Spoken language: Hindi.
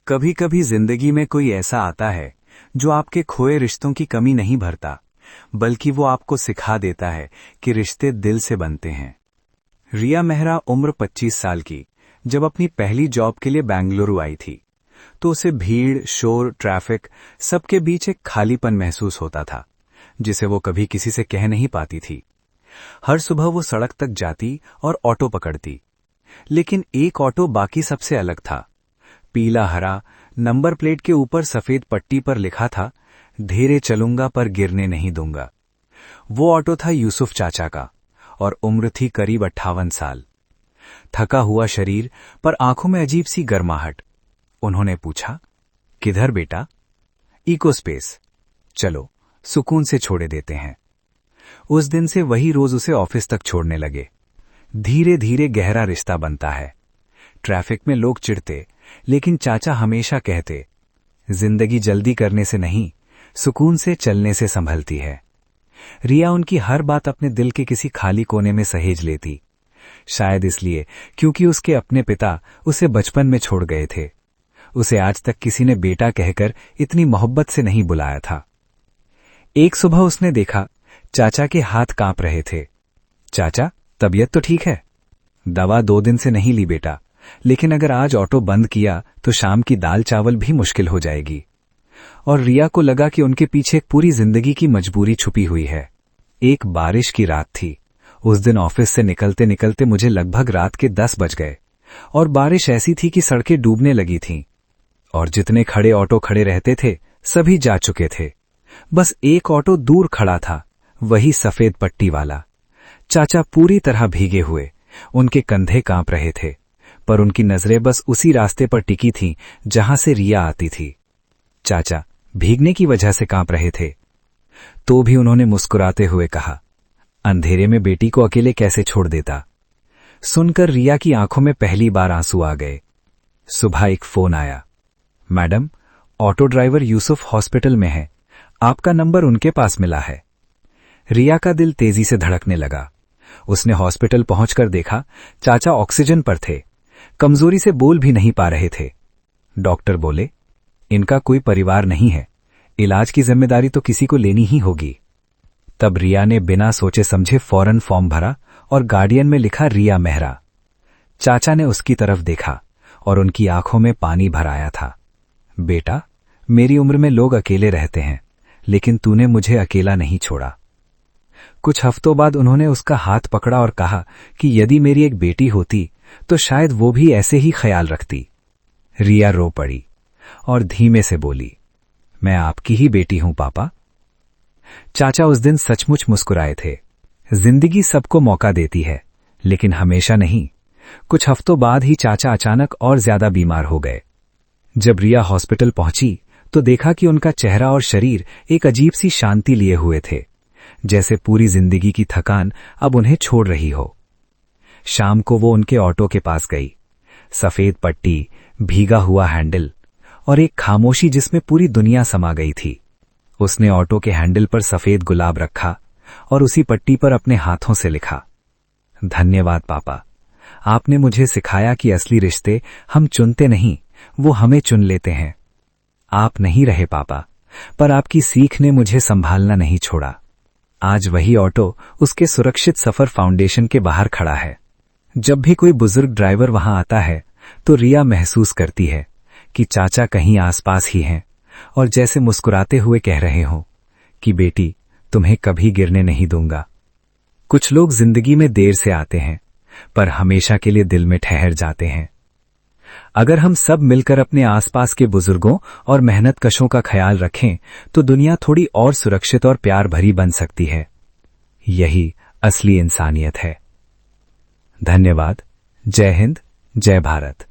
कभी कभी जिंदगी में कोई ऐसा आता है जो आपके खोए रिश्तों की कमी नहीं भरता, बल्कि वो आपको सिखा देता है कि रिश्ते दिल से बनते हैं। रिया मेहरा उम्र 25 साल की जब अपनी पहली जॉब के लिए बेंगलुरु आई थी, तो उसे भीड़, शोर, ट्रैफिक सबके बीच एक खालीपन महसूस होता था, जिसे वो कभी किसी से कह नहीं पाती थी। हर सुबह वो सड़क तक जाती और ऑटो पकड़ती, लेकिन एक ऑटो बाकी सबसे अलग था। पीला हरा नंबर प्लेट के ऊपर सफेद पट्टी पर लिखा था, धीरे चलूंगा पर गिरने नहीं दूंगा। वो ऑटो था यूसुफ चाचा का और उम्र थी करीब 58 साल। थका हुआ शरीर पर आंखों में अजीब सी गर्माहट। उन्होंने पूछा, किधर बेटा? Echo space. चलो सुकून से छोड़े देते हैं। उस दिन से वही रोज उसे ऑफिस तक छोड़ने लगे। धीरे धीरे गहरा रिश्ता बनता है। ट्रैफिक में लोग चिढ़ते, लेकिन चाचा हमेशा कहते, जिंदगी जल्दी करने से नहीं, सुकून से चलने से संभलती है। रिया उनकी हर बात अपने दिल के किसी खाली कोने में सहेज लेती, शायद इसलिए क्योंकि उसके अपने पिता उसे बचपन में छोड़ गए थे। उसे आज तक किसी ने बेटा कहकर इतनी मोहब्बत से नहीं बुलाया था। एक सुबह उसने देखा, चाचा के हाथ कांप रहे थे। चाचा, तबीयत तो ठीक है? दवा 2 दिन से नहीं ली बेटा, लेकिन अगर आज ऑटो बंद किया तो शाम की दाल चावल भी मुश्किल हो जाएगी। और रिया को लगा कि उनके पीछे एक पूरी जिंदगी की मजबूरी छुपी हुई है। एक बारिश की रात थी। उस दिन ऑफिस से निकलते निकलते मुझे लगभग रात के 10 बज गए और बारिश ऐसी थी कि सड़कें डूबने लगी थीं और जितने खड़े ऑटो खड़े रहते थे सभी जा चुके थे। बस एक ऑटो दूर खड़ा था, वही सफेद पट्टी वाला। चाचा पूरी तरह भीगे हुए, उनके कंधे कांप रहे थे, पर उनकी नजरें बस उसी रास्ते पर टिकी थीं जहां से रिया आती थी। चाचा भीगने की वजह से कांप रहे थे, तो भी उन्होंने मुस्कुराते हुए कहा, अंधेरे में बेटी को अकेले कैसे छोड़ देता। सुनकर रिया की आंखों में पहली बार आंसू आ गए। सुबह एक फोन आया, madam, auto driver Yusuf hospital में है, आपका नंबर उनके पास मिला है। रिया का दिल तेजी से धड़कने लगा। उसने हॉस्पिटल पहुंचकर देखा, चाचा ऑक्सीजन पर थे, कमजोरी से बोल भी नहीं पा रहे थे। डॉक्टर बोले, इनका कोई परिवार नहीं है, इलाज की जिम्मेदारी तो किसी को लेनी ही होगी। तब रिया ने बिना सोचे समझे फौरन फॉर्म भरा और गार्डियन में लिखा रिया मेहरा। चाचा ने उसकी तरफ देखा और उनकी आंखों में पानी भर आया था। बेटा, मेरी उम्र में लोग अकेले रहते हैं, लेकिन तूने मुझे अकेला नहीं छोड़ा। कुछ हफ्तों बाद उन्होंने उसका हाथ पकड़ा और कहा कि यदि मेरी एक बेटी होती तो शायद वो भी ऐसे ही ख्याल रखती। रिया रो पड़ी और धीमे से बोली, मैं आपकी ही बेटी हूं पापा। चाचा उस दिन सचमुच मुस्कुराए थे। जिंदगी सबको मौका देती है, लेकिन हमेशा नहीं। कुछ हफ्तों बाद ही चाचा अचानक और ज्यादा बीमार हो गए। जब रिया हॉस्पिटल पहुंची तो देखा कि उनका चेहरा और शरीर एक अजीब सी शांति लिए हुए थे, जैसे पूरी जिंदगी की थकान अब उन्हें छोड़ रही हो। शाम को वो उनके ऑटो के पास गई। सफेद पट्टी, भीगा हुआ हैंडल और एक खामोशी जिसमें पूरी दुनिया समा गई थी। उसने ऑटो के हैंडल पर सफेद गुलाब रखा और उसी पट्टी पर अपने हाथों से लिखा, धन्यवाद पापा, आपने मुझे सिखाया कि असली रिश्ते हम चुनते नहीं, वो हमें चुन लेते हैं। आप नहीं रहे पापा, पर आपकी सीख ने मुझे संभालना नहीं छोड़ा। आज वही ऑटो उसके सुरक्षित सफर फाउंडेशन के बाहर खड़ा है। जब भी कोई बुजुर्ग ड्राइवर वहां आता है तो रिया महसूस करती है कि चाचा कहीं आसपास ही हैं और जैसे मुस्कुराते हुए कह रहे हों कि बेटी, तुम्हें कभी गिरने नहीं दूंगा। कुछ लोग जिंदगी में देर से आते हैं, पर हमेशा के लिए दिल में ठहर जाते हैं। अगर हम सब मिलकर अपने आसपास के बुजुर्गों और मेहनतकशों का ख्याल रखें तो दुनिया थोड़ी और सुरक्षित और प्यार भरी बन सकती है। यही असली इंसानियत है। धन्यवाद। जय हिंद, जय भारत।